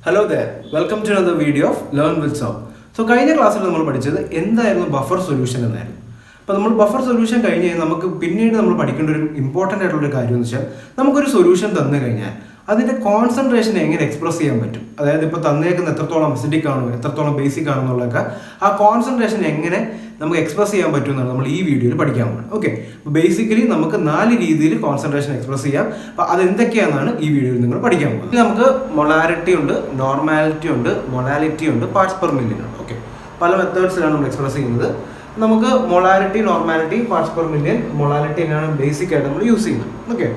Hello there, welcome to another video of Learn with Sound. So, കഴിഞ്ഞ ക്ലാസ്സിൽ നമ്മൾ പഠിച്ചത് എന്തായിരുന്നു ബഫർ സൊല്യൂഷൻ എന്നായിരുന്നു. അപ്പോൾ നമ്മൾ ബഫർ സൊല്യൂഷൻ കഴിഞ്ഞ് നമുക്ക് പിന്നീട് നമ്മൾ പഠിക്കേണ്ട ഒരു ഇമ്പോർട്ടൻ്റ് ആയിട്ടുള്ള ഒരു കാര്യം എന്ന് വെച്ചാൽ നമുക്കൊരു സൊല്യൂഷൻ തന്നു കഴിഞ്ഞാൽ അതിൻ്റെ കോൺസെൻട്രേഷൻ എങ്ങനെ എക്സ്പ്രസ് ചെയ്യാൻ പറ്റും. അതായത് ഇപ്പോൾ തന്നേക്കുന്ന എത്രത്തോളം അസിഡിക് ആണോ എത്രത്തോളം ബേസിക് ആണെന്നുള്ളതൊക്കെ ആ കോൺസെൻട്രേഷൻ എങ്ങനെ നമുക്ക് എക്സ്പ്രസ് ചെയ്യാൻ പറ്റും എന്നാണ് നമ്മൾ ഈ വീഡിയോയിൽ പഠിക്കാൻ പോകുന്നത്. ഓക്കെ, അപ്പോൾ ബേസിക്കലി നമുക്ക് 4 രീതിയിൽ കോൺസെൻട്രേഷൻ എക്സ്പ്രസ് ചെയ്യാം. അപ്പോൾ അതെന്തൊക്കെയാണെന്നാണ് ഈ വീഡിയോയിൽ നിങ്ങൾ പഠിക്കാൻ പോകുന്നത്. നമുക്ക് മൊളാരിറ്റി ഉണ്ട്, നോർമാലിറ്റി ഉണ്ട്, മൊളാലിറ്റി ഉണ്ട്, പാർട്സ് പെർ മില്യൺ ഉണ്ട്. ഓക്കെ, പല മെത്തേഡ്സിലാണ് നമ്മൾ എക്സ്പ്രസ് ചെയ്യുന്നത്. നമുക്ക് molarity, normality, parts per million, molality തന്നെയാണ് ബേസിക് ആയിട്ട് നമ്മൾ യൂസ് ചെയ്യുന്നത്. ഓക്കെ,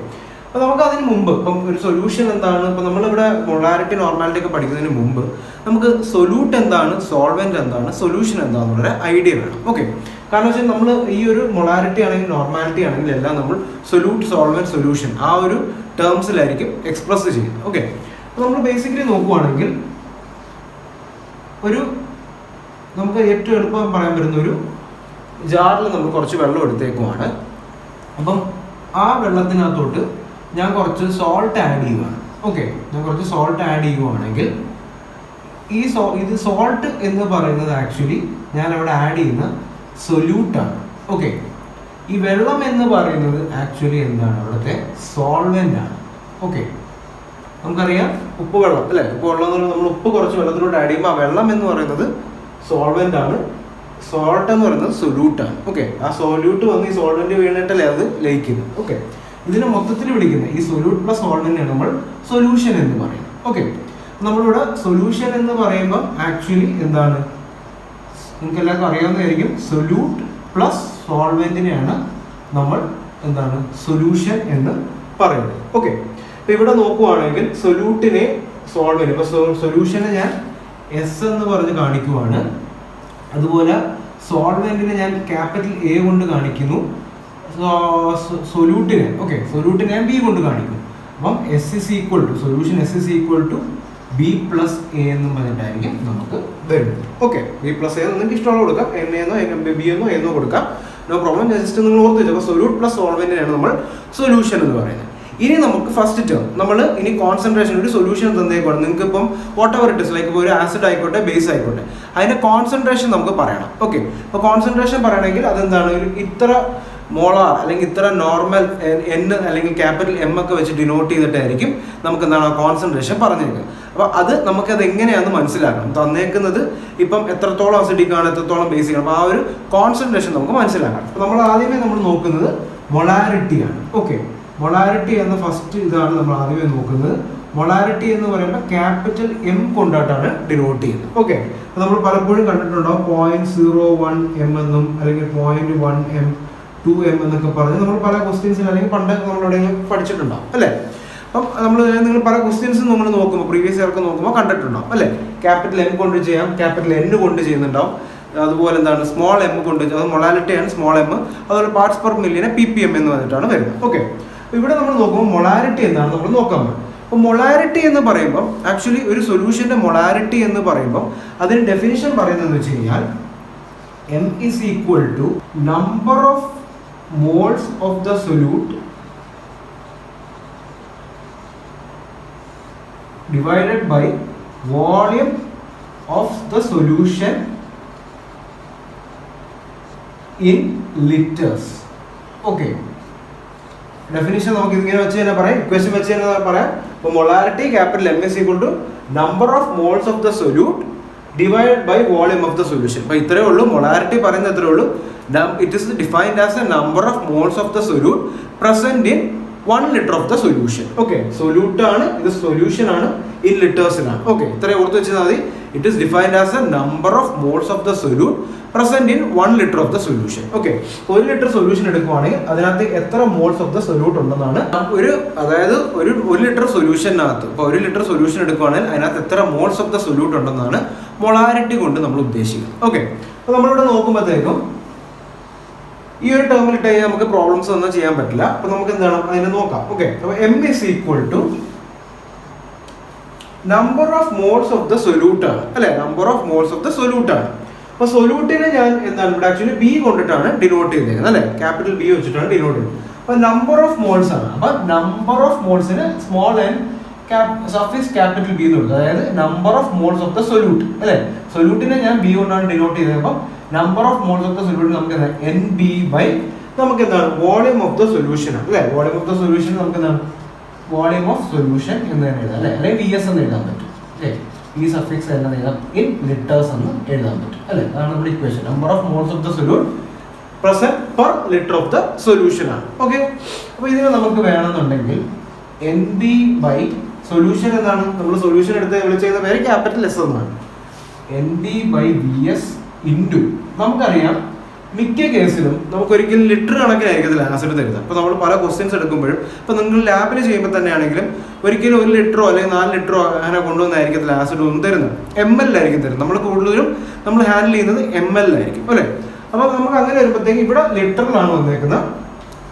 അപ്പോൾ നമുക്ക് അതിന് മുമ്പ് ഇപ്പം ഒരു സൊല്യൂഷൻ എന്താണ്, ഇപ്പോൾ നമ്മളിവിടെ മൊളാരിറ്റി നോർമാലിറ്റി ഒക്കെ പഠിക്കുന്നതിന് മുമ്പ് നമുക്ക് സൊല്യൂട്ട് എന്താണ്, സോൾവെന്റ് എന്താണ്, സൊല്യൂഷൻ എന്താണെന്നുള്ള ഐഡിയ വേണം. ഓക്കെ, കാരണം വെച്ചാൽ നമ്മൾ ഈ ഒരു മൊളാരിറ്റി ആണെങ്കിൽ നോർമാലിറ്റി ആണെങ്കിൽ എല്ലാം നമ്മൾ സൊല്യൂട്ട്, സോൾവെന്റ്, സൊല്യൂഷൻ ആ ഒരു ടേംസിലായിരിക്കും എക്സ്പ്രസ് ചെയ്യുന്നത്. ഓക്കെ, അപ്പോൾ നമ്മൾ ബേസിക്കലി നോക്കുവാണെങ്കിൽ നമുക്ക് ഏറ്റവും എളുപ്പം പറയാൻ പറ്റുന്ന ഒരു ജാറിൽ നമ്മൾ കുറച്ച് വെള്ളം എടുത്തേക്കുവാണ്. അപ്പം ആ വെള്ളത്തിനകത്തോട്ട് ഞാൻ കുറച്ച് സോൾട്ട് ആഡ് ചെയ്യുവാണ്. ഓക്കെ, ഞാൻ കുറച്ച് സോൾട്ട് ആഡ് ചെയ്യുവാണെങ്കിൽ ഇത് സോൾട്ട് എന്ന് പറയുന്നത് ആക്ച്വലി ഞാൻ അവിടെ ആഡ് ചെയ്യുന്ന സൊല്യൂട്ടാണ്. ഓക്കെ, ഈ വെള്ളം എന്ന് പറയുന്നത് ആക്ച്വലി എന്താണ്, അവിടുത്തെ സോൾവെന്റ് ആണ്. ഓക്കെ, നമുക്കറിയാം ഉപ്പ് വെള്ളം അല്ലേ, ഉപ്പ് വെള്ളം എന്ന് പറയുന്നത് നമ്മൾ ഉപ്പ് കുറച്ച് വെള്ളത്തിലോട്ട് ആഡ് ചെയ്യുമ്പോൾ ആ വെള്ളം എന്ന് പറയുന്നത് സോൾവെന്റ് ആണ്, സോൾട്ട് എന്ന് പറയുന്നത് സൊല്യൂട്ടാണ്. ഓക്കെ, ആ സൊല്യൂട്ട് വന്ന് ഈ സോൾവെന്റ് വീണിട്ടല്ലേ അത് ലയിക്കുന്നത്. ഓക്കെ, ഇതിനെ മൊത്തത്തിൽ വിളിക്കുന്നത് ഈ സൊല്യൂട്ട് പ്ലസ് സോൾവെന്റിനെ നമ്മൾ സൊല്യൂഷൻ എന്ന് പറയും. ഓക്കെ, നമ്മളിവിടെ സൊല്യൂഷൻ എന്ന് പറയുമ്പോൾ ആക്ച്വലി എന്താണ്, നിങ്ങൾക്ക് എല്ലാവർക്കും അറിയാവുന്നതായിരിക്കും, സൊല്യൂട്ട് പ്ലസ് സോൾവെന്റിനെയാണ് നമ്മൾ എന്താണ് സൊല്യൂഷൻ എന്ന് പറയുന്നത്. ഓക്കെ, അപ്പോൾ ഇവിടെ നോക്കുവാണെങ്കിൽ സൊല്യൂട്ടിനെ സോൾവെന്റ്, ഇപ്പോൾ സൊല്യൂഷനെ ഞാൻ എസ് എന്ന് പറഞ്ഞ് കാണിക്കുവാണ്, അതുപോലെ സോൾവെന്റിനെ ഞാൻ ക്യാപിറ്റൽ എ കൊണ്ട് കാണിക്കുന്നു, സൊല്യൂട്ടിനെ സൊല്യൂട്ടിനെ ഞാൻ ബി കൊണ്ട് കാണിക്കും. അപ്പം S is equal to solution, S is equal to B plus A എന്നും പറഞ്ഞിട്ടായിരിക്കും നമുക്ക് വരുന്നത്. ഓക്കെ, ബി പ്ലസ് എ നിങ്ങൾക്ക് ഇഷ്ടമുള്ള കൊടുക്കാം, എൻ എന്നോ ബി എന്നോ എന്നോ കൊടുക്കാം, നോ പ്രോബ്ലം. ജസ്റ്റ് നിങ്ങൾ ഓർത്ത് വെച്ചോ, അപ്പോൾ സൊല്യൂട്ട് പ്ലസ് സോൾവെന്റിനെയാണ് നമ്മൾ സൊല്യൂഷൻ എന്ന് പറയുന്നത്. ഇനി നമുക്ക് ഫസ്റ്റ് ടേം നമ്മൾ ഇനി കോൺസെൻട്രേഷൻ ഒരു സൊല്യൂഷൻ തന്നേക്കാണ്. നിങ്ങൾക്ക് ഇപ്പം what ever it is like ഇപ്പോൾ ഒരു ആസിഡ് ആയിക്കോട്ടെ, ബേസ് ആയിക്കോട്ടെ, അതിൻ്റെ കോൺസെൻട്രേഷൻ നമുക്ക് പറയണം. ഓക്കെ, അപ്പോൾ കോൺസെൻട്രേഷൻ പറയണമെങ്കിൽ അതെന്താണ്, ഒരു ഇത്ര മോളാർ അല്ലെങ്കിൽ ഇത്ര നോർമൽ എൻ അല്ലെങ്കിൽ ക്യാപിറ്റൽ എം ഒക്കെ വെച്ച് ഡിനോട്ട് ചെയ്തിട്ടായിരിക്കും നമുക്ക് എന്താണ് ആ കോൺസെൻട്രേഷൻ പറഞ്ഞേക്കുക. അപ്പോൾ അത് നമുക്കത് എങ്ങനെയാണെന്ന് മനസ്സിലാക്കണം. തന്നേക്കുന്നത് ഇപ്പം എത്രത്തോളം അസിഡിക് ആണ്, എത്രത്തോളം ബേസിക് ആണ്, അപ്പോൾ ആ ഒരു കോൺസെൻട്രേഷൻ നമുക്ക് മനസ്സിലാക്കണം. അപ്പോൾ നമ്മൾ ആദ്യമേ നമ്മൾ നോക്കുന്നത് മൊളാരിറ്റിയാണ്. ഓക്കെ, മൊളാരിറ്റി എന്ന ഫസ്റ്റ് ഇതാണ് നമ്മൾ ആദ്യമേ നോക്കുന്നത്. മൊളാരിറ്റി എന്ന് പറയുമ്പോൾ ക്യാപിറ്റൽ എം കൊണ്ടായിട്ടാണ് ഡിനോട്ട് ചെയ്യുന്നത്. ഓക്കെ, അപ്പോൾ നമ്മൾ പലപ്പോഴും കണ്ടിട്ടുണ്ടാവും 0.01 എം എന്നും അല്ലെങ്കിൽ 0.1 എം, 2 എം എന്നൊക്കെ പറഞ്ഞ് നമ്മൾ പല ക്വസ്റ്റ്യൻസിൽ അല്ലെങ്കിൽ പണ്ടൊക്കെ നമ്മളവിടെ പഠിച്ചിട്ടുണ്ടാവും അല്ലേ. അപ്പം നിങ്ങൾ പല ക്വസ്റ്റ്യൻസും നമ്മൾ നോക്കുമ്പോൾ പ്രീവിയസ് ഇയർക്ക് നോക്കുമ്പോൾ കണ്ടിട്ടുണ്ടാവും അല്ലേ. ക്യാപിറ്റൽ എം കൊണ്ട് ചെയ്യാം, ക്യാപിറ്റൽ എൻ കൊണ്ട് ചെയ്യുന്നുണ്ടാവും, അതുപോലെ എന്താണ് സ്മോൾ എം കൊണ്ട്, അത് മൊളാലിറ്റിയാണ് സ്മോൾ എം, അതുപോലെ പാർട്സ് പെർ മില്യനെ PPM എന്ന് പറഞ്ഞിട്ടാണ് വരുന്നത്. ഓക്കെ, ഇവിടെ നമ്മൾ നോക്കുമ്പോൾ മൊളാരിറ്റി എന്താണ് നമ്മൾ നോക്കാൻ പറ്റും. അപ്പോൾ മൊളാരിറ്റി എന്ന് പറയുമ്പോൾ ആക്ച്വലി ഒരു സൊല്യൂഷൻ്റെ മൊളാരിറ്റി എന്ന് പറയുമ്പോൾ അതിന് ഡെഫിനിഷൻ പറയുന്നതെന്ന് വെച്ച് കഴിഞ്ഞാൽ M is equal to number of moles of the solute divided by volume of the solution in liters. Okay, definition നമുക്ക് ഇങ്ങനെ വെച്ച് തന്നെ പറയാം, ഇക്വേഷൻ വെച്ച് തന്നെ പറയാം. അപ്പോൾ molarity capital M is equal to number of moles of the solute divide by volume of the solution. അപ്പോൾ ഇത്രയേ ഉള്ളൂ, മൊളാരിറ്റി പറയുന്നത് ഇത്രയേ ഉള്ളൂ. It is defined as a number of moles of the solute present in 1 liter of the solution. Okay, solute ആണ്, ഇത് solution ആണ്, in liters ആണ്. Okay, ഇത്രയും ഓർത്ത് വെച്ചാൽ മതി. It is defined as a number of moles of the solute present in 1 liter of the solution. Okay, 1 litre solution എടുക്കുവാണെങ്കിൽ അതിനകത്ത് എത്ര മോൾസ് ഓഫ് ദ സൊല്യൂട്ട് ഉണ്ടെന്നാണ് അതായത് ഒരു ലിറ്റർ സൊല്യൂഷനകത്ത്, ഇപ്പോൾ 1 ലിറ്റർ സൊല്യൂഷൻ എടുക്കുവാണെങ്കിൽ അതിനകത്ത് എത്ര മോൾസ് ഓഫ് ദ സൊല്യൂട്ട് ഉണ്ടെന്നാണ് മൊളാരിറ്റി കൊണ്ട് നമ്മൾ ഉദ്ദേശിക്കുന്നത്. ഓക്കെ, അപ്പോൾ നമ്മളിവിടെ നോക്കുമ്പോഴത്തേക്കും ഈ ഒരു ടേമിൽ ഇട്ട് കഴിഞ്ഞാൽ നമുക്ക് പ്രോബ്ലംസ് ഒന്നും ചെയ്യാൻ പറ്റില്ല. അപ്പോൾ നമുക്ക് എന്താണ് അതിനെ നോക്കാം. ഓക്കെ, അപ്പോൾ M is equal to number of moles of the solute ആണ് അല്ലെ, number of moles of the solute ആണ്. അപ്പോൾ സൊല്യൂട്ടിനെ ഞാൻ എന്താണ് ഇവിടെ ആക്ച്വലി ബി കൊണ്ടിട്ടാണ് ഡിനോട്ട് ചെയ്തേക്കുന്നത് അല്ലെ, ക്യാപിറ്റൽ ബി വെച്ചിട്ടാണ് ഡിനോട്ട് ചെയ്തത്. അപ്പോൾ നമ്പർ ഓഫ് മോൾസ് ആണ്. അപ്പോൾ നമ്പർ ഓഫ് മോൾസിന് small N suffix capital B എന്ന് കൊടുത്തു, അതായത് number of moles of the solute അല്ലേ. സൊല്യൂട്ടിനെ ഞാൻ ബി കൊണ്ടാണ് ഡിനോട്ട് ചെയ്തപ്പോൾ number of moles of the solute നമുക്ക് എന്താണ് എൻ ബി ബൈ നമുക്ക് എന്താണ് വോളിയം ഓഫ് ദ സൊല്യൂഷൻ അല്ലേ. വോളിയം ഓഫ് ദ സൊല്യൂഷൻ നമുക്ക് എന്താണ് വോളിയം ഓഫ് സൊല്യൂഷൻ എന്ന് തന്നെ എഴുതാം അല്ലേ, അല്ലെങ്കിൽ വി എസ് എന്ന് എഴുതാൻ പറ്റും അല്ലേ. ഈ സഫിക്സ് എന്ന് എഴുതാം ഇൻ ലിറ്റേഴ്സ് എന്ന് എഴുതാൻ പറ്റും അല്ലേ. അതാണ് നമ്മുടെ equation. Number of moles of the solute present per liter of the solution ആണ്. ഓക്കെ, അപ്പോൾ ഇതിനെ നമുക്ക് വേണമെന്നുണ്ടെങ്കിൽ എൻ ബി ബൈ സൊല്യൂഷൻ എന്താണ്, നമ്മൾ സൊല്യൂഷൻ എടുത്ത് വിളിച്ച പേര് ക്യാപിറ്റൽ എസ് എന്നാണ്. N B by V S into നമുക്കറിയാം മിക്ക കേസിലും നമുക്ക് ഒരിക്കലും ലിറ്റർ കണക്കിനായിരിക്കത്തില്ല ആസിഡ് തരുന്നത്. അപ്പോൾ നമ്മൾ പല ക്വസ്റ്റ്യൻസ് എടുക്കുമ്പോഴും ഇപ്പോൾ നിങ്ങൾ ലാബിൽ ചെയ്യുമ്പോൾ തന്നെയാണെങ്കിലും ഒരിക്കലും 1 ലിറ്ററോ അല്ലെങ്കിൽ 4 ലിറ്ററോ അങ്ങനെ കൊണ്ടുവന്നായിരിക്കത്തില്ല ആസിഡ് ഒന്നും തരുന്നത്, എം എൽ ആയിരിക്കും തരുന്നത്. നമ്മൾ കൂടുതലും നമ്മൾ ഹാൻഡിൽ ചെയ്യുന്നത് എം എൽ ആയിരിക്കും അല്ലേ. അപ്പോൾ നമുക്ക് അങ്ങനെ വരുമ്പോഴത്തേക്ക് ഇവിടെ ലിറ്ററിലാണ് വന്നേക്കുന്നത്.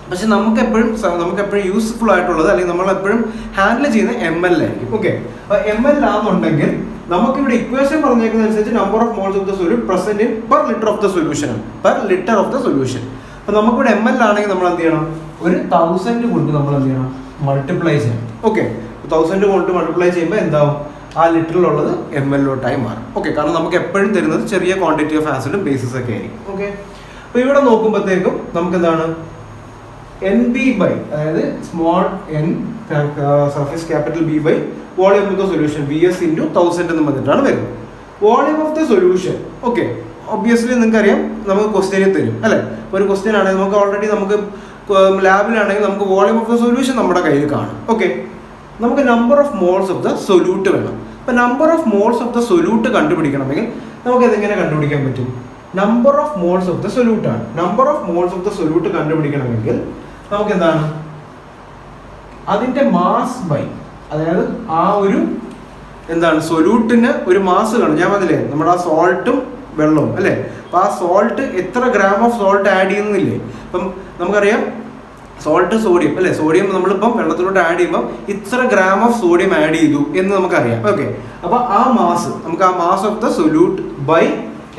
പക്ഷെ നമുക്ക് എപ്പോഴും യൂസ്ഫുൾ ആയിട്ടുള്ളത് അല്ലെങ്കിൽ നമ്മൾ എപ്പോഴും ഹാൻഡിൽ ചെയ്യുന്ന എം എൽ ആയിരിക്കും. ഓക്കെ, അപ്പോൾ എം എൽ ആണെന്നുണ്ടെങ്കിൽ നമുക്കിവിടെ ഇക്വേഷൻ പറഞ്ഞേക്കുന്ന അനുസരിച്ച് number of moles of the solute present in per litre of the solution ആണ്, per litre of the solution. അപ്പോൾ നമുക്കിവിടെ എം എൽ ആണെങ്കിൽ നമ്മൾ എന്ത് ചെയ്യണം, ഒരു 1000 കൊണ്ട് നമ്മൾ എന്ത് ചെയ്യണം മൾട്ടിപ്ലൈ ചെയ്യണം. ഓക്കെ, 1000 കൊണ്ട് മൾട്ടിപ്ലൈ ചെയ്യുമ്പോൾ എന്താവും, ആ ലിറ്ററിലുള്ളത് എം എല്ലോട്ടായി മാറും. ഓക്കെ, കാരണം നമുക്ക് എപ്പോഴും തരുന്നത് ചെറിയ ക്വാണ്ടിറ്റി ഓഫ് ആസിഡും ബേസിസ് ഒക്കെ ആയിരിക്കും. ഓക്കെ, അപ്പോൾ ഇവിടെ നോക്കുമ്പോഴത്തേക്കും നമുക്ക് എന്താണ് എൻ ബി ബൈ, അതായത് small N surface capital B by volume of the solution V S into 1000 എന്ന് പറഞ്ഞിട്ടാണ് വരുന്നത്. Volume of the solution okay obviously നിങ്ങൾക്ക് അറിയാം നമുക്ക് ക്വസ്റ്റ്യനിൽ തരും അല്ലേ. ഒരു ക്വസ്റ്റ്യൻ ആണെങ്കിൽ നമുക്ക് ഓൾറെഡി നമുക്ക് ലാബിലാണെങ്കിൽ നമുക്ക് വോളിയം ഓഫ് ദ സൊല്യൂഷൻ നമ്മുടെ കയ്യിൽ കാണും. ഓക്കെ, നമുക്ക് number of moles of the solute വേണം. അപ്പോൾ number of moles of the solute കണ്ടുപിടിക്കണമെങ്കിൽ നമുക്ക് അതെങ്ങനെ കണ്ടുപിടിക്കാൻ പറ്റും, number of moles of the solute ആണ്. Number of moles of the solute കണ്ടുപിടിക്കണമെങ്കിൽ നമുക്ക് എന്താണ് അതിൻ്റെ മാസ് ബൈ, അതായത് ആ ഒരു എന്താണ് സൊല്യൂട്ടിന് ഒരു മാസ് കാണും. ഞാൻ പറഞ്ഞില്ലേ നമ്മുടെ ആ സോൾട്ടും വെള്ളവും അല്ലേ. അപ്പോൾ ആ സോൾട്ട് എത്ര ഗ്രാം ഓഫ് സോൾട്ട് ആഡ് ചെയ്യുന്നില്ലേ. ഇപ്പം നമുക്കറിയാം സോൾട്ട് സോഡിയം അല്ലേ, സോഡിയം നമ്മളിപ്പം വെള്ളത്തിലോട്ട് ആഡ് ചെയ്യുമ്പോൾ ഇത്ര ഗ്രാം ഓഫ് സോഡിയം ആഡ് ചെയ്തു എന്ന് നമുക്കറിയാം. ഓക്കെ, അപ്പോൾ ആ മാസ് നമുക്ക് ആ mass of the solute by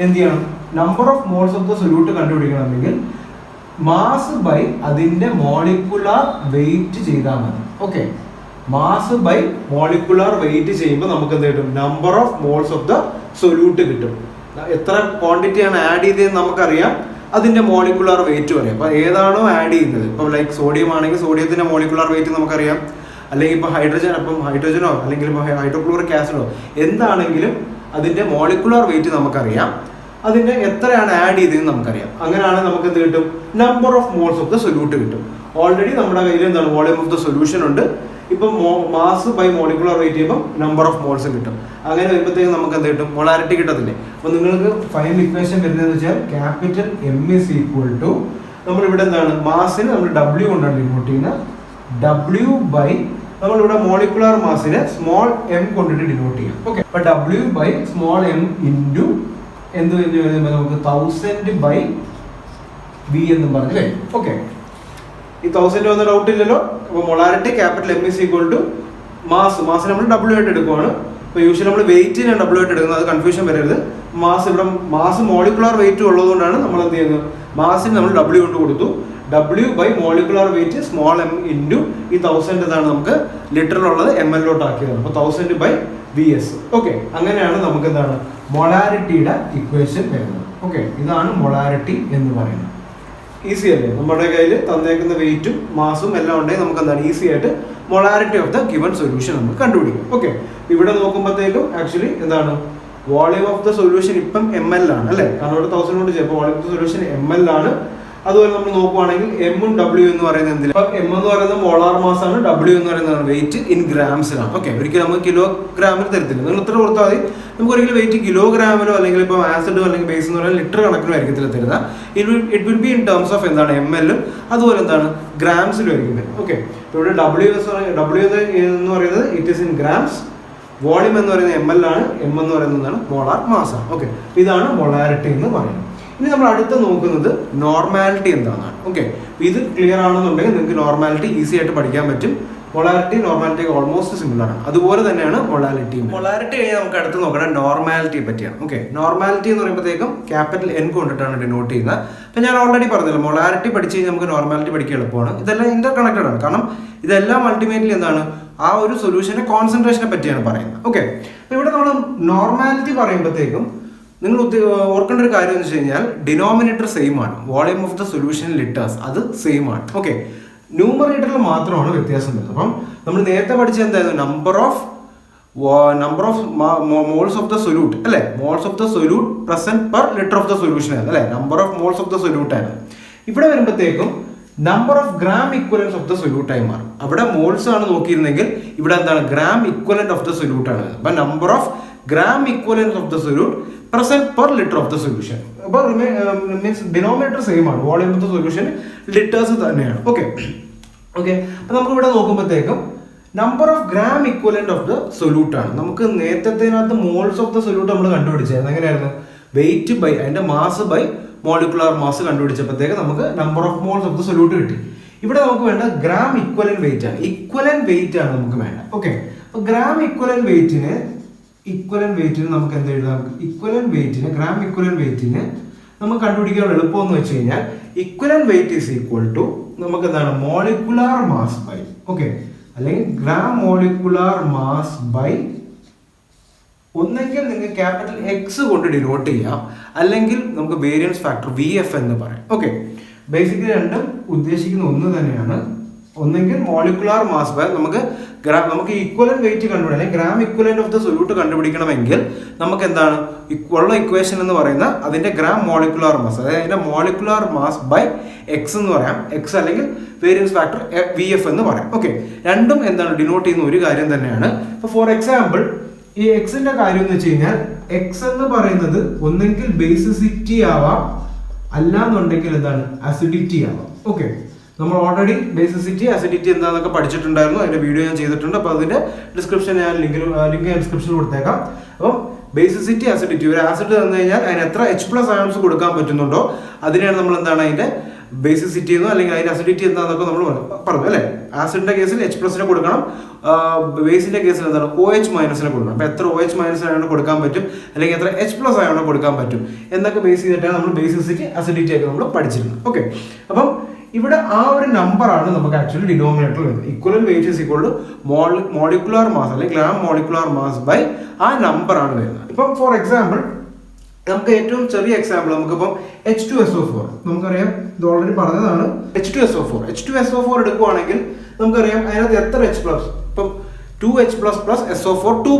എന്ത് ചെയ്യണം, number of moles of the solute കണ്ടുപിടിക്കണമെങ്കിൽ മാസ് ബൈ അതിൻ്റെ മോളിക്കുലാർ വെയിറ്റ് ചെയ്താൽ മതി. Okay, mass by molecular weight ചെയ്യുമ്പോൾ നമുക്ക് എന്ത് കിട്ടും, number of moles of the solute കിട്ടും. എത്ര ക്വാണ്ടിറ്റിയാണ് ആഡ് ചെയ്തതെന്ന് നമുക്കറിയാം, അതിൻ്റെ മോളിക്കുലാർ വെയിറ്റ് പറയാം. അപ്പോൾ ഏതാണോ ആഡ് ചെയ്യുന്നത്, ഇപ്പോൾ ലൈക്ക് സോഡിയം ആണെങ്കിൽ സോഡിയത്തിൻ്റെ മോളിക്കുലാർ വെയിറ്റ് നമുക്കറിയാം, അല്ലെങ്കിൽ ഇപ്പോൾ ഹൈഡ്രജനോ അല്ലെങ്കിൽ ഇപ്പോൾ ഹൈഡ്രോക്ലോറിക് ആസിഡോ എന്താണെങ്കിലും അതിൻ്റെ മോളിക്കുലാർ വെയിറ്റ് നമുക്കറിയാം, അതിൻ്റെ എത്രയാണ് ആഡ് ചെയ്തതെന്ന് നമുക്കറിയാം. അങ്ങനെയാണ് നമുക്ക് എന്ത് കിട്ടും, number of moles of the solute കിട്ടും. ഓൾറെഡി നമ്മുടെ കയ്യിൽ എന്താണ് വോളിയം ഓഫ് ദ സൊല്യൂഷൻ ഉണ്ട്. ഇപ്പം മാസ് ബൈ മോളിക്കുലർ വെയിറ്റ് ചെയ്യുമ്പോൾ നമ്പർ ഓഫ് മോൾസ് കിട്ടും. അങ്ങനെ വരുമ്പോഴത്തേക്കും നമുക്ക് എന്ത് കിട്ടും, മൊളാരിറ്റി കിട്ടത്തില്ലേ. അപ്പോൾ നിങ്ങൾക്ക് ഫൈനൽ ഇക്വേഷൻ വരുന്നതെന്ന് വെച്ചാൽ capital M is equal to നമ്മളിവിടെ എന്താണ് മാസിന് നമ്മൾ ഡബ്ല്യു കൊണ്ടാണ് ഡിനോട്ട് ചെയ്യുന്നത്, ഡബ്ല്യു ബൈ നമ്മളിവിടെ മോളിക്കുലർ മാസിനെ സ്മോൾ എം കൊണ്ടിട്ട് ഡിനോട്ട് ചെയ്യാം. ഓക്കെ, അപ്പോൾ W by small M into എന്ത് വരുമ്പോൾ നമുക്ക് 1000 ബൈ ബി എന്നും പറഞ്ഞല്ലേ. ഓക്കെ, ഈ 1000 വന്ന ഡൗട്ട് ഇല്ലല്ലോ. അപ്പോൾ molarity capital M is equal to mass നമ്മൾ ഡബ്ല്യു ആയിട്ട് എടുക്കുവാണ്. ഇപ്പോൾ യൂഷ്വലി നമ്മൾ വെയിറ്റിനാണ് ഡബ്ല്യു ആയിട്ട് എടുക്കുന്നത്, അത് കൺഫ്യൂഷൻ വരരുത്. മാസ് മോളിക്കുലാർ വെയിറ്റ് ഉള്ളതുകൊണ്ടാണ് നമ്മൾ എന്ത് ചെയ്യുന്നത്, മാസിന് നമ്മൾ ഡബ്ല്യു കൊണ്ട് കൊടുത്തു. W by molecular weight small M into ഈ 1000 ഇതാണ് നമുക്ക് ലിറ്ററിലുള്ളത് എം എല്ലോട്ട് ആക്കിയത്. അപ്പോൾ 1000 ബൈ വി എസ്. ഓക്കെ, അങ്ങനെയാണ് നമുക്ക് എന്താണ് മൊളാരിറ്റിയുടെ ഇക്വേഷൻ വരുന്നത്. ഓക്കെ, ഇതാണ് മൊളാരിറ്റി എന്ന് പറയുന്നത്. ഈസി അല്ലേ, നമ്മുടെ കയ്യിൽ തന്നേക്കുന്ന വെയിറ്റും മാസും എല്ലാം ഉണ്ടെങ്കിൽ നമുക്ക് എന്താണ് ഈസി ആയിട്ട് molarity of the given solution നമുക്ക് കണ്ടുപിടിക്കും. ഓക്കെ, ഇവിടെ നോക്കുമ്പോഴത്തേക്കും ആക്ച്വലി എന്താണ് വോളിയം ഓഫ് ദ സൊല്യൂഷൻ ഇപ്പം എം എൽ ആണ് അല്ലേ, കാരണം ഇവിടെ 1000 കൊണ്ട് ചെയ്യുമ്പോൾ volume of the solution M L ആണ്. അതുപോലെ നമ്മൾ നോക്കുവാണെങ്കിൽ എമ്മും ഡബ്ല്യു എന്ന് പറയുന്നത് എന്തിനാണ്, ഇപ്പം എം എന്ന് പറയുന്നത് മോളാർ മാസ് ആണ്, ഡബ്ല്യു എന്ന് പറയുന്നത് വെയിറ്റ് ഇൻ ഗ്രാംസിലാണ്. ഓക്കെ, ഒരിക്കലും നമുക്ക് കിലോഗ്രാമിൽ തരത്തില്ല. നിങ്ങൾ ഇത്ര കൊടുത്താൽ മതി, നമുക്ക് ഒരിക്കലും വെയിറ്റ് കിലോഗ്രാമിലോ അല്ലെങ്കിൽ ഇപ്പോൾ ആസിഡോ അല്ലെങ്കിൽ ബേസ് എന്ന് പറയുന്നത് ലിറ്റർ കണക്കിനോ ആയിരിക്കത്തില്ല തരുന്നത്. It will be in terms of എന്താണ് എം എല്ലും അതുപോലെ എന്താണ് ഗ്രാംസിലും ആയിരിക്കും വരുന്നത്. ഓക്കെ, ഇവിടെ ഡബ്ല്യു എന്ന് പറയുന്നത് it is in grams, volume എന്ന് പറയുന്നത് എം എൽ ആണ്, എം എന്ന് പറയുന്നതാണ് മോളാർ മാസ് ആണ്. ഓക്കെ, ഇതാണ് മൊളാരിറ്റി എന്ന് പറയുന്നത്. ഇനി നമ്മൾ അടുത്ത് നോക്കുന്നത് നോർമാലിറ്റി എന്താണെന്നാണ്. ഓക്കെ, ഇത് ക്ലിയർ ആണെന്നുണ്ടെങ്കിൽ നിങ്ങൾക്ക് നോർമാലിറ്റി ഈസി ആയിട്ട് പഠിക്കാൻ പറ്റും. മൊളാരിറ്റി നോർമാലിറ്റി ഓൾമോസ്റ്റ് സിമിലർ ആണ്. അതുപോലെ തന്നെയാണ് മൊളാരിറ്റി. മൊളാരിറ്റി കഴിഞ്ഞാൽ നമുക്ക് അടുത്ത് നോക്കണം നോർമാലിറ്റിയെ പറ്റിയാണ്. ഓക്കെ, നോർമാലിറ്റി എന്ന് പറയുമ്പോഴത്തേക്കും ക്യാപിറ്റൽ എൻ കൊണ്ടിട്ടാണ് ഡിനോട്ട് ചെയ്യുന്നത്. അപ്പം ഞാൻ ഓൾറെഡി പറഞ്ഞല്ലോ മൊളാരിറ്റി പഠിച്ച് കഴിഞ്ഞാൽ നമുക്ക് നോർമാലിറ്റി പഠിക്കാൻ എളുപ്പമാണ്. ഇതെല്ലാം ഇന്റർ കണക്റ്റഡ് ആണ്. കാരണം ഇതെല്ലാം അൾട്ടിമേറ്റ്ലി എന്താണ് ആ ഒരു സൊല്യൂഷന്റെ കോൺസെൻട്രേഷനെ പറ്റിയാണ് പറയുന്നത്. ഓക്കെ, അപ്പോൾ ഇവിടെ നമ്മൾ നോർമാലിറ്റി പറയുമ്പോഴത്തേക്കും നിങ്ങൾ ഓർക്കേണ്ട ഒരു കാര്യം എന്ന് വെച്ച് കഴിഞ്ഞാൽ ഡിനോമിനേറ്റർ സെയിം ആണ്, volume of the solution litres അത് സെയിം ആണ്. ഓക്കെ, ന്യൂമറേറ്ററിൽ മാത്രമാണ് വ്യത്യാസം വരുന്നത്. അപ്പം നമ്മൾ നേരത്തെ പഠിച്ച എന്തായിരുന്നു, number of moles of the solute അല്ലെ, moles of the solute present per litre of the solution ആണ് അല്ലെ, number of moles of the solute ആണ്. ഇവിടെ വരുമ്പോഴത്തേക്കും number of gram equivalents of the solute ആയി മാറും. അവിടെ മോൾസ് ആണ് നോക്കിയിരുന്നെങ്കിൽ ഇവിടെ എന്താണ് gram equivalent of the solute ആണ്. അപ്പൊ number of gram equivalents of the solute present per litre of the solution. അപ്പൊ മീൻസ് ഡിനോമിനേറ്റർ സെയിം ആണ്, volume of the solution litres തന്നെയാണ്. ഓക്കെ ഓക്കെ, അപ്പൊ നമുക്ക് ഇവിടെ നോക്കുമ്പോഴത്തേക്കും number of gram equivalent of the solute ആണ്. നമുക്ക് നേരത്തേനകത്ത് മോൾസ് ഓഫ് ദ സൊല്യൂട്ട് നമ്മൾ കണ്ടുപിടിച്ചായിരുന്നു. എങ്ങനെയായിരുന്നു, വെയിറ്റ് ബൈ അതിന്റെ മാസ് ബൈ മോളിക്കുലാർ മാസ് കണ്ടുപിടിച്ചപ്പോഴത്തേക്ക് നമുക്ക് number of moles of the solute കിട്ടി. ഇവിടെ നമുക്ക് വേണ്ട ഗ്രാം ഇക്വലന്റ് വെയിറ്റ് ആണ്, ഇക്വലന്റ് വെയിറ്റ് ആണ് നമുക്ക് വേണ്ട. ഓക്കെ, അപ്പൊ ഗ്രാം ഇക്വലന്റ് വെയിറ്റിന് നമുക്ക് എന്ത് എഴുതാം, ഗ്രാം ഇക്വലന്റ് വെയിറ്റിന് നമുക്ക് കണ്ടുപിടിക്കാൻ എളുപ്പം എന്ന് വെച്ച് കഴിഞ്ഞാൽ equivalent weight is equal to നമുക്ക് എന്താണ് മോളിക്കുലാർ മാസ് ബൈ, ഓക്കെ, അല്ലെങ്കിൽ ഗ്രാം മോളിക്കുലാർ മാസ് ബൈ, ഒന്നെങ്കിൽ നിങ്ങൾക്ക് ക്യാപിറ്റൽ എക്സ് കൊണ്ട് ഡിനോട്ട് ചെയ്യാം, അല്ലെങ്കിൽ നമുക്ക് വേരിയൻസ് ഫാക്ടർ VF എന്ന് പറയാം. ഓക്കെ, ബേസിക്കലി രണ്ടും ഉദ്ദേശിക്കുന്ന ഒന്ന് തന്നെയാണ്. ഒന്നെങ്കിൽ മോളിക്കുലാർ മാസ് ബൈ നമുക്ക് ഈക്വലന്റ് വെയിറ്റ് കണ്ടുപിടിക്കണം, അല്ലെങ്കിൽ gram equivalent of the solute കണ്ടുപിടിക്കണമെങ്കിൽ നമുക്ക് എന്താണ് ഉള്ള ഇക്വേഷൻ എന്ന് പറയുന്ന അതിന്റെ ഗ്രാം മോളിക്കുലാർ മാസ്, അതായത് അതിന്റെ മോളിക്കുലാർ മാസ് ബൈ എക്സ് എന്ന് പറയാം, എക്സ് അല്ലെങ്കിൽ വേരിയൻസ് ഫാക്ടർ VF എന്ന് പറയാം. ഓക്കെ, രണ്ടും എന്താണ് ഡിനോട്ട് ചെയ്യുന്ന ഒരു കാര്യം തന്നെയാണ്. ഇപ്പൊ ഫോർ എക്സാമ്പിൾ ഈ എക്സിന്റെ കാര്യം എന്ന് വെച്ച് കഴിഞ്ഞാൽ എക്സ് എന്ന് പറയുന്നത് ഒന്നെങ്കിൽ ബേസിസിറ്റി ആവാം, അല്ലാന്നുണ്ടെങ്കിൽ എന്താണ് അസിഡിറ്റി ആവാം. ഓക്കെ, നമ്മൾ ഓൾറെഡി ബേസിസിറ്റി അസിഡിറ്റി എന്താണെന്നൊക്കെ പഠിച്ചിട്ടുണ്ടായിരുന്നു, അതിന്റെ വീഡിയോ ഞാൻ ചെയ്തിട്ടുണ്ട്. അപ്പോൾ അതിന്റെ ഡിസ്ക്രിപ്ഷൻ ഞാൻ ലിങ്ക് ഡിസ്ക്രിപ്ഷനിൽ കൊടുത്തേക്കാം. അപ്പം ബേസിസിറ്റി അസിഡിറ്റി, ഒരു ആസിഡ് തന്നു കഴിഞ്ഞാൽ അതിന് എത്ര H+ അയോൺസ് കൊടുക്കാൻ പറ്റുന്നുണ്ടോ അതിനെയാണ് നമ്മൾ എന്താണ് അതിന്റെ ബേസിസിറ്റി എന്നോ അല്ലെങ്കിൽ അതിന്റെ അസിഡിറ്റി എന്താണെന്നൊക്കെ നമ്മൾ പറഞ്ഞു അല്ലെ. ആസിഡിന്റെ കേസിൽ H+ കൊടുക്കണം, ബേസിന്റെ കേസിൽ എന്താണ് OH- കൊടുക്കണം. അപ്പൊ എത്ര OH- അയോൺ കൊടുക്കാൻ പറ്റും, അല്ലെങ്കിൽ എത്ര H+ അയോൺ കൊടുക്കാൻ പറ്റും എന്നൊക്കെ ബേസ് ചെയ്തിട്ടാണ് നമ്മൾ ബേസിസിറ്റി അസിഡിറ്റി ഒക്കെ നമ്മൾ പഠിച്ചിരുന്നത്. ഓക്കെ, അപ്പം ഇവിടെ ആ ഒരു നമ്പർ ആണ് നമുക്ക് ആക്ച്വലി ഡിനോമിനേറ്റർ വരുന്നത്. Equivalent weight is equal to molecular mass അല്ലെങ്കിൽ ഗ്രാം മോളിക്കുലാർ മാസ് ബൈ ആ നമ്പർ ആണ് വരുന്നത്. ഇപ്പം ഫോർ എക്സാമ്പിൾ നമുക്ക് ഏറ്റവും ചെറിയ എക്സാമ്പിൾ നമുക്കിപ്പം H2SO4 നമുക്കറിയാം, ഇത് ഓൾറെഡി പറഞ്ഞതാണ്. H2SO4 എടുക്കുവാണെങ്കിൽ നമുക്കറിയാം അതിനകത്ത് എത്ര H+, ഇപ്പം 2H++ SO4 2-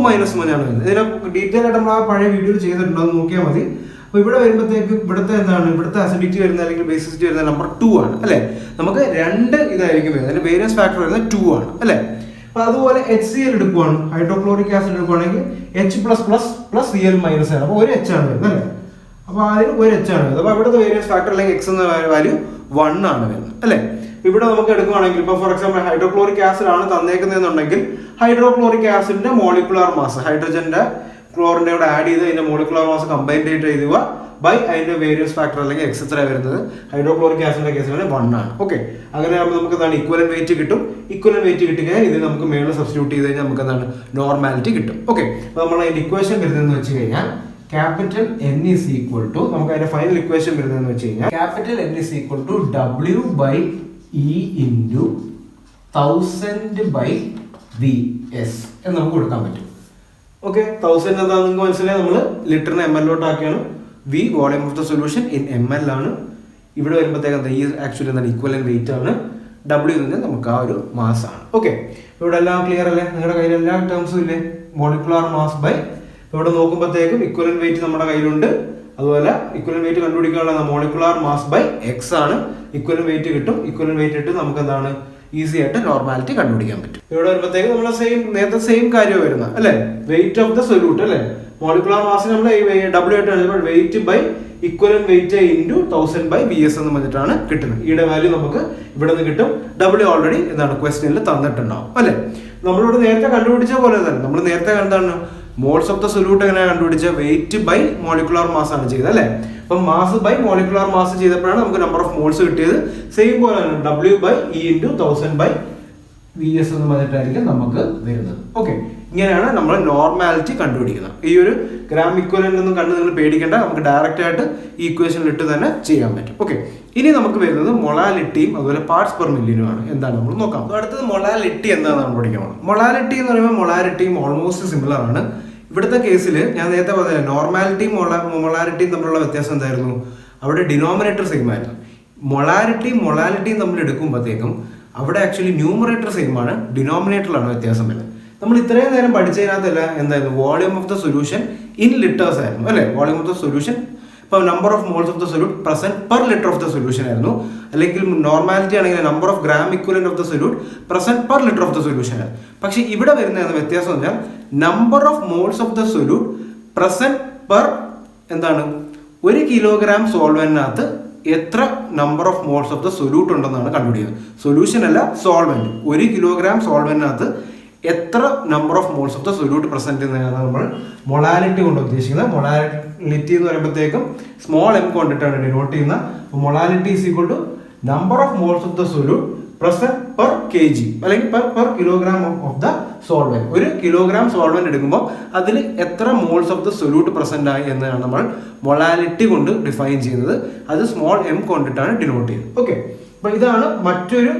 ആണ്. ഇതിനെ ഡീറ്റെയിൽ ആയിട്ട് നമ്മൾ ആ പഴയ വീഡിയോ ചെയ്തിട്ടുണ്ടോ എന്ന് നോക്കിയാൽ മതി. അപ്പൊ ഇവിടെ വരുമ്പോഴത്തേക്ക് ഇവിടുത്തെ അസിഡിറ്റി വരുന്ന അല്ലെങ്കിൽ ബേസിസിറ്റി വരുന്ന നമ്പർ 2 ആണ് അല്ലെ. നമുക്ക് 2 ഇതായിരിക്കും വരുന്നത്, അതിന്റെ വേരിയൻസ് ഫാക്ടർ വരുന്നത് 2 ആണ് അല്ലെ. അപ്പൊ അതുപോലെ HCl എടുക്കുവാണ്, ഹൈഡ്രോക്ലോറിക് ആസിഡ് എടുക്കുവാണെങ്കിൽ H++ Cl- ആണ്. അപ്പൊ ഒരു H ആണ് വരുന്നത് അല്ലെ. അപ്പൊ അതിന് ഒരു H ആണ് വരുന്നത്. അപ്പൊ ഇവിടുത്തെ വേരിയൻസ് ഫാക്ടർ അല്ലെങ്കിൽ X എന്ന വാല്യൂ 1 ആണ് വരുന്നത് അല്ലെ. ഇവിടെ നമുക്ക് എടുക്കുവാണെങ്കിൽ ഇപ്പൊ ഫോർ എക്സാമ്പിൾ ഹൈഡ്രോക്ലോറിക് ആസിഡ് ആണ് തന്നേക്കുന്നതെന്നുണ്ടെങ്കിൽ ഹൈഡ്രോക്ലോറിക് ആസിഡിന്റെ മോളിക്കുലാർ മാസ് ഹൈഡ്രജന്റെ ക്ലോറിന്റെ കൂടെ ആഡ് ചെയ്ത് അതിന്റെ മോളിക്കുലാർ മാസ് കമ്പൈൻഡ് ചെയ്യുക ബൈ അതിന്റെ വേരിയൻസ് ഫാക്ടർ അല്ലെങ്കിൽ എക്സ് എത്ര വരുന്നത് ഹൈഡ്രോക്ലോറിക് ആസിഡിന്റെ കേസിലാണ് 1 ആണ്. ഓക്കെ, അങ്ങനെ ആകുമ്പോൾ നമുക്ക് എന്താണ് ഇക്വലന്റ് വെയിറ്റ് കിട്ടും. ഇക്വലന്റ് വെയിറ്റ് കിട്ടിക്കഴിഞ്ഞാൽ ഇത് നമുക്ക് മേളിൽ സബ്സ്റ്റിറ്റ്യൂട്ട് ചെയ്ത് കഴിഞ്ഞാൽ നമുക്ക് എന്താണ് നോർമാലിറ്റി കിട്ടും. ഓക്കെ, അപ്പോൾ നമ്മൾ അതിന്റെ ഇക്വേഷൻ വരുന്നതെന്ന് വെച്ച് കഴിഞ്ഞാൽ capital N is equal to നമുക്ക് അതിന്റെ ഫൈനൽ ഇക്വേഷൻ വരുന്നതെന്ന് വെച്ച് കഴിഞ്ഞാൽ capital N is equal to W/E into 1000/VS എന്ന് നമുക്ക് കൊടുക്കാൻ പറ്റും. ഓക്കെ, 1000 എന്താണെന്ന് നിങ്ങൾക്ക് മനസ്സിലായി, നമ്മൾ ലിറ്ററിന് ml ആക്കിയാണ്. V volume of the solution in ml ആണ്. ഇവിടെ വരുമ്പോഴത്തേക്ക് എന്താ ഈ ആക്ച്വലി എന്താണ് ഇക്വലന്റ് വെയിറ്റ് ആണ്. W എന്ന് നമുക്ക് ആ ഒരു മാസ് ആണ്. ഓക്കെ, ഇവിടെ എല്ലാം ക്ലിയർ അല്ലേ, നിങ്ങളുടെ കയ്യിൽ എല്ലാ ടേംസും ഇല്ലേ, മോളിക്കുലാർ മാസ് ബൈ ഇവിടെ നോക്കുമ്പോഴത്തേക്കും ഇക്വലന്റ് വെയിറ്റ് നമ്മുടെ കയ്യിലുണ്ട്. അതുപോലെ ഇക്വലന്റ് വെയിറ്റ് കണ്ടുപിടിക്കാനുള്ള മോളിക്കുലാർ മാസ് ബൈ X ആണ്. ഇക്വലന്റ് വെയിറ്റ് കിട്ടും. ഇക്വലന്റ് വെയിറ്റ് ഇട്ട് നമുക്ക് എന്താണ് ഈസി ആയിട്ട് നോർമാലിറ്റി കണ്ടുപിടിക്കാൻ പറ്റും. ഇവിടെ വരുമ്പോഴത്തേക്ക് നമ്മൾ നേരത്തെ സെയിം കാര്യം വരുന്ന അല്ലെ, വെയിറ്റ് ഓഫ് ദ സൊല്യൂട്ട് അല്ലെ, മോളിക്കുലാർ മാസ് നമ്മൾ W ആയിട്ടാണ് weight by equivalent weight into 1000/VS എന്ന് പറഞ്ഞിട്ടാണ് കിട്ടുന്നത്. ഈയുടെ വാല്യൂ നമുക്ക് ഇവിടെ നിന്ന് കിട്ടും. W ഓൾറെഡി എന്താണ് ക്വസ്റ്റ്യനിൽ തന്നിട്ടുണ്ടാവും അല്ലെ. നമ്മളിവിടെ നേരത്തെ കണ്ടുപിടിച്ച പോലെ തന്നെ നമ്മൾ നേരത്തെ എന്താണ് മോൾസ് ഓഫ് ദ സൊല്യൂട്ട് എങ്ങനെയാണ് കണ്ടുപിടിച്ച വെയിറ്റ് ബൈ മോളിക്കുലാർ മാസ് ആണ് ചെയ്തത് അല്ലെ. അപ്പം മാസ് ബൈ മോളിക്കുലാർ മാസ് ചെയ്തപ്പോഴാണ് നമുക്ക് നമ്പർ ഓഫ് മോൾസ് കിട്ടിയത്. സെയിം പോലെ തന്നെ W/E ഇൻറ്റു 1000/VS എന്ന് പറഞ്ഞിട്ടായിരിക്കും നമുക്ക് വരുന്നത്. ഓക്കെ, ഇങ്ങനെയാണ് നമ്മൾ നോർമാലിറ്റി കണ്ടുപിടിക്കുന്നത്. ഈ ഒരു ഗ്രാം ഇക്വലന്റ് ഒന്നും കണ്ട് നിങ്ങൾ പേടിക്കേണ്ട, നമുക്ക് ഡയറക്റ്റ് ആയിട്ട് ഈ ഇക്വേഷനിൽ ഇട്ട് തന്നെ ചെയ്യാൻ പറ്റും. ഓക്കെ, ഇനി നമുക്ക് വരുന്നത് മൊളാലിറ്റിയും അതുപോലെ പാർട്സ് പെർ മില്യനുമാണ്. എന്താണ് നമ്മൾ നോക്കാം. അടുത്തത് മൊളാലിറ്റി എന്താണെന്ന് നമ്മൾ പഠിക്കണം. മൊളാലിറ്റി എന്ന് പറയുമ്പോൾ മൊളാലിറ്റിയും ഓൾമോസ്റ്റ് സിമിലർ ആണ്. ഇവിടുത്തെ കേസിൽ ഞാൻ നേരത്തെ പറഞ്ഞ നോർമാലിറ്റിയും മൊളാലിറ്റിയും തമ്മിലുള്ള വ്യത്യാസം എന്തായിരുന്നു? അവിടെ ഡിനോമിനേറ്റർ സെയിം ആയിരുന്നു. മൊളാലിറ്റിയും തമ്മിൽ എടുക്കുമ്പോഴത്തേക്കും അവിടെ ആക്ച്വലി ന്യൂമറേറ്റർ സെയിം ആണ്, ഡിനോമിനേറ്ററിലാണ് വ്യത്യാസം വരുന്നത്. നമ്മൾ ഇത്രയും നേരം പഠിച്ചതിനകത്തല്ല എന്തായിരുന്നു? Volume of the solution in litres ആയിരുന്നു അല്ലേ? വോളിയം ഓഫ് ദ സൊല്യൂഷൻ ഇപ്പോൾ number of moles of the solute present per litre of the solution ആയിരുന്നു. അല്ലെങ്കിൽ നോർമാലിറ്റി ആണെങ്കിൽ number of gram equivalent of the solute present per litre of the solution ആയിരുന്നു. പക്ഷേ ഇവിടെ വരുന്ന വ്യത്യാസം എന്ന് പറഞ്ഞാൽ number of moles of the solute present per എന്താണ് 1 കിലോഗ്രാം സോൾവെന്റിനകത്ത് എത്ര number of moles of the solute ഉണ്ടെന്നാണ് കണ്ടുപിടിക്കുന്നത്. സൊല്യൂഷൻ അല്ല, സോൾവെന്റ്. 1 കിലോഗ്രാം സോൾവെന്റിനകത്ത് എത്ര number of moles of the solute present എന്നതാണ് നമ്മൾ മൊളാലിറ്റി കൊണ്ട് ഉദ്ദേശിക്കുന്നത്. മൊളാലിറ്റി എന്ന് പറയുമ്പോഴത്തേക്കും സ്മോൾ എം കൊണ്ടിട്ടാണ് ഡിനോട്ട് ചെയ്യുന്നത്. Molality is equal to number of moles of the solute present per kg അല്ലെങ്കിൽ per kilogram of the solvent. 1 kilogram solvent എടുക്കുമ്പോൾ അതിൽ എത്ര moles of the solute present ആയി എന്നാണ് നമ്മൾ മൊളാലിറ്റി കൊണ്ട് ഡിഫൈൻ ചെയ്യുന്നത്. അത് സ്മോൾ എം കൊണ്ടിട്ടാണ് ഡിനോട്ട് ചെയ്യുന്നത്. ഓക്കെ, അപ്പൊ ഇതാണ് മറ്റൊരു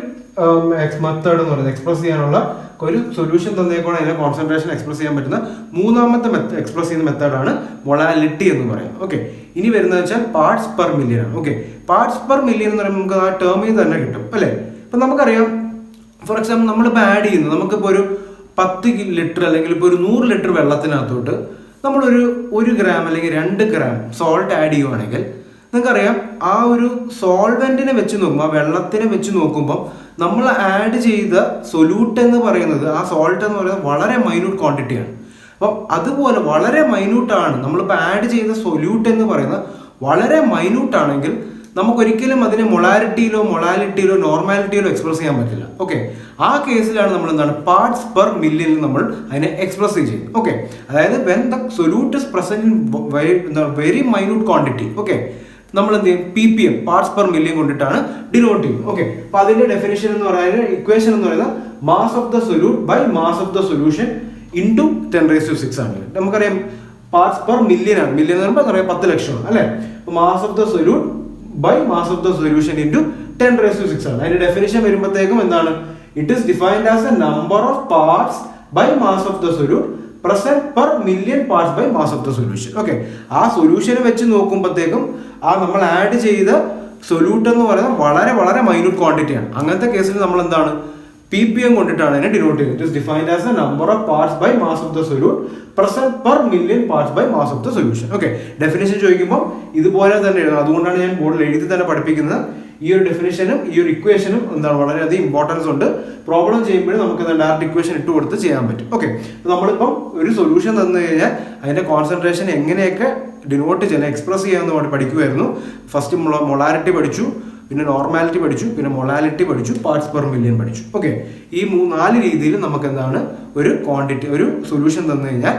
മെത്തേഡ് എന്ന് പറയുന്നത്. എക്സ്പ്രസ് ചെയ്യാനുള്ള ഒരു സൊല്യൂഷൻ തന്നേക്കാണ് അതിന്റെ കോൺസെൻട്രേഷൻ എക്സ്പ്രസ് ചെയ്യാൻ പറ്റുന്ന മൂന്നാമത്തെ എക്സ്പ്രസ് ചെയ്യുന്ന മെത്തേഡാണ് മൊളാലിറ്റി എന്ന് പറയുന്നത്. ഓക്കെ, ഇനി വരുന്നത് വെച്ചാൽ പാർട്സ് പെർ മില്യൺ ആണ്. ഓക്കെ, പാർട്സ് പെർ മില്യൺ എന്ന് പറയുമ്പോൾ നമുക്ക് ആ ടേമിൽ തന്നെ കിട്ടും അല്ലേ? ഇപ്പം നമുക്കറിയാം, ഫോർ എക്സാമ്പിൾ നമ്മളിപ്പോൾ ആഡ് ചെയ്യുന്നു, നമുക്കിപ്പോൾ ഒരു 10 ലിറ്റർ അല്ലെങ്കിൽ ഇപ്പോൾ ഒരു 100 ലിറ്റർ വെള്ളത്തിനകത്തോട്ട് നമ്മളൊരു 1 ഗ്രാം അല്ലെങ്കിൽ 2 ഗ്രാം സോൾട്ട് ആഡ് ചെയ്യുവാണെങ്കിൽ നിങ്ങൾക്കറിയാം ആ ഒരു സോൾവെന്റിനെ വെച്ച് നോക്കുമ്പോൾ, ആ വെള്ളത്തിനെ വെച്ച് നോക്കുമ്പോൾ നമ്മൾ ആഡ് ചെയ്ത സൊല്യൂട്ട് എന്ന് പറയുന്നത്, ആ സോൾട്ട് എന്ന് പറയുന്നത് വളരെ മൈന്യൂട്ട് ക്വാണ്ടിറ്റിയാണ്. അപ്പം അതുപോലെ വളരെ മൈന്യൂട്ടാണ് നമ്മളിപ്പോൾ ആഡ് ചെയ്ത സൊല്യൂട്ട് എന്ന് പറയുന്നത് വളരെ മൈന്യൂട്ട് ആണെങ്കിൽ നമുക്കൊരിക്കലും അതിനെ മൊളാലിറ്റിയിലോ നോർമാലിറ്റിയിലോ എക്സ്പ്രസ് ചെയ്യാൻ പറ്റില്ല. ഓക്കെ, ആ കേസിലാണ് നമ്മൾ എന്താണ് പാർട്സ് പെർ മില്യണിൽ നമ്മൾ അതിനെ എക്സ്പ്രസ് ചെയ്യുന്നത്. ഓക്കെ, അതായത് when the solute is present in very minute quantity. Okay, നമ്മൾ എന്ത് ചെയ്യും? PPM പാർട്സ് പെർ മില്യൺ കൊണ്ടിട്ടാണ് ഡിനോട്ട് ചെയ്യുന്നത്. ഓക്കെ, അപ്പൊ അതിന്റെ ഡെഫിനിഷൻ എന്ന് പറയുന്നത്, ഇക്വേഷൻ എന്ന് പറയുന്നത് mass of the solute by mass of the solution into 10⁶ ആണ്. നമുക്കറിയാം പാർട്സ് പെർ മില്യൺ ആണ്. മില്യൺ എന്ന് പറയുമ്പോൾ അറിയാം 10 ലക്ഷമാണ് അല്ലെ? Mass of the solute by mass of the solution into 10⁶ ആണ്. അതിന്റെ ഡെഫിനിഷൻ വരുമ്പോഴത്തേക്കും എന്താണ്? It is defined as a number of parts by mass of the solute present per million parts by mass of the solution. Okay, ആ സൊല്യൂഷനെ വെച്ച് നോക്കുമ്പോഴത്തേക്കും ആ നമ്മൾ ആഡ് ചെയ്ത സൊല്യൂട്ട് എന്ന് പറയുന്നത് വളരെ മൈന്യൂട്ട് ക്വാണ്ടിറ്റിയാണ്. അങ്ങനത്തെ കേസിൽ നമ്മൾ എന്താണ് PPM കൊണ്ടിട്ടാണ് അതിനെ ഡിനോട്ട് ചെയ്യുന്നത്. It is defined as a number of parts by mass of the solute present per million parts by mass of the solution. Okay, definition ചോദിക്കുമ്പോൾ ഇതുപോലെ തന്നെ എഴുതണം. അതുകൊണ്ടാണ് ഞാൻ ബോർഡിൽ എഴുതി തന്നെ പഠിപ്പിക്കുന്നത്. ഈ ഒരു ഡെഫിനേഷനും ഈ ഒരു ഇക്വേഷനും എന്താണ് വളരെയധികം ഇമ്പോർട്ടൻസ് ഉണ്ട്. പ്രോബ്ലം ചെയ്യുമ്പോഴും നമുക്ക് ഡയറക്റ്റ് ഇക്വേഷൻ ഇട്ട് കൊടുത്ത് ചെയ്യാൻ പറ്റും. ഓക്കെ, നമ്മളിപ്പം ഒരു സൊല്യൂഷൻ തന്നു കഴിഞ്ഞാൽ അതിന്റെ കോൺസെൻട്രേഷൻ എങ്ങനെയൊക്കെ ഡിനോട്ട് ചെയ്യാൻ എക്സ്പ്രസ് ചെയ്യാമെന്ന് പഠിക്കുമായിരുന്നു. ഫസ്റ്റ് മൊളാലിറ്റി പഠിച്ചു, പിന്നെ നോർമാലിറ്റി പഠിച്ചു, പിന്നെ മൊളാലിറ്റി പഠിച്ചു, പാർട്സ് പെർ മില്യൺ പഠിച്ചു. ഓക്കെ, ഈ 4 രീതിയിൽ നമുക്ക് എന്താണ് ഒരു ക്വാണ്ടിറ്റി, ഒരു സൊല്യൂഷൻ തന്നു കഴിഞ്ഞാൽ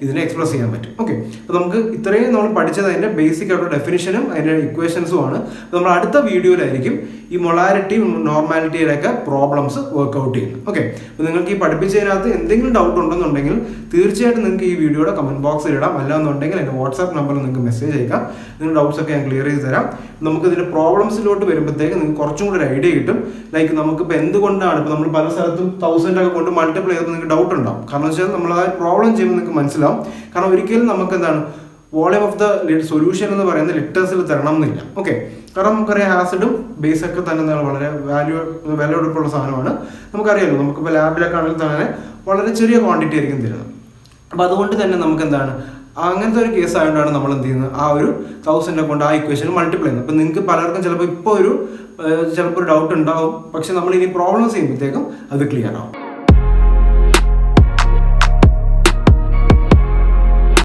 ഇതിനെ എക്സ്പ്രസ് ചെയ്യാൻ പറ്റും. ഓക്കെ, അപ്പോൾ നമുക്ക് ഇത്രയും നമ്മൾ പഠിച്ചത് അതിന്റെ ബേസിക് ആയിട്ടുള്ള ഡെഫിനിഷനും അതിന്റെ ഇക്വേഷൻസും ആണ്. നമ്മൾ അടുത്ത വീഡിയോയിലായിരിക്കും ഈ മൊളാലിറ്റിയും നോർമാലിറ്റിയിലൊക്കെ പ്രോബ്ലംസ് വർക്ക്ഔട്ട് ചെയ്യുന്നത്. ഓക്കെ, അപ്പോൾ നിങ്ങൾക്ക് ഈ പഠിപ്പിച്ചതിനകത്ത് എന്തെങ്കിലും ഡൗട്ട് ഉണ്ടെന്നുണ്ടെങ്കിൽ തീർച്ചയായിട്ടും നിങ്ങൾക്ക് ഈ വീഡിയോയുടെ കമന്റ് ബോക്സിൽ ഇടാം. അല്ലാന്നുണ്ടെങ്കിൽ എൻ്റെ വാട്സാപ്പ് നമ്പറിൽ നിങ്ങൾക്ക് മെസ്സേജ് അയക്കാം. നിങ്ങളുടെ ഡൗട്ട്സ് ഒക്കെ ഞാൻ ക്ലിയർ ചെയ്ത് തരാം. നമുക്ക് ഇതിന്റെ പ്രോബ്ലംസിലോട്ട് വരുമ്പോഴത്തേക്ക് നിങ്ങൾക്ക് കുറച്ചും കൂടി ഒരു ഐഡിയ കിട്ടും. ലൈക്ക് നമുക്കിപ്പോൾ എന്തുകൊണ്ടാണ് ഇപ്പോൾ നമ്മൾ പല സ്ഥലത്തും 1000 ഒക്കെ കൊണ്ട് മൾട്ടിപ്ലൈ ചെയ്തപ്പോൾ നിങ്ങൾക്ക് ഡൗട്ട് ഉണ്ടാവും. കാരണം വെച്ചാൽ നമ്മൾ ആ പ്രോബ്ലം ചെയ്യുമ്പോൾ നിങ്ങൾക്ക് മനസ്സിലാവും. കാരണം ഒരിക്കലും നമുക്ക് എന്താണ് വോളിയം ഓഫ് ദ സൊല്യൂഷൻ എന്ന് പറയുന്നത് ലിറ്റേഴ്സിൽ തരണം എന്നില്ല. ഓക്കെ, കാരണം നമുക്കറിയാം ആസിഡും ബേസ് ഒക്കെ തന്നെ വളരെ വിലയെടുപ്പുള്ള സാധനമാണ്. നമുക്കറിയാമല്ലോ, നമുക്കിപ്പോൾ ലാബിലൊക്കെ ആണെങ്കിൽ തന്നെ വളരെ ചെറിയ ക്വാണ്ടിറ്റി ആയിരിക്കും തരുന്നത്. അപ്പം അതുകൊണ്ട് തന്നെ നമുക്ക് എന്താണ് അങ്ങനത്തെ ഒരു കേസ് ആയതുകൊണ്ടാണ് നമ്മൾ എന്ത് ചെയ്യുന്നത് ആ ഒരു 1000 കൊണ്ട് ആ ഇക്വേഷൻ മൾട്ടിപ്ലൈ ചെയ്യുന്നത്. അപ്പം നിങ്ങൾക്ക് പലർക്കും ചിലപ്പോൾ ഒരു ഡൗട്ട് ഉണ്ടാവും. പക്ഷെ നമ്മൾ ഇനി പ്രോബ്ലംസ് ചെയ്യുമ്പോഴത്തേക്കും അത് ക്ലിയർ ആവും.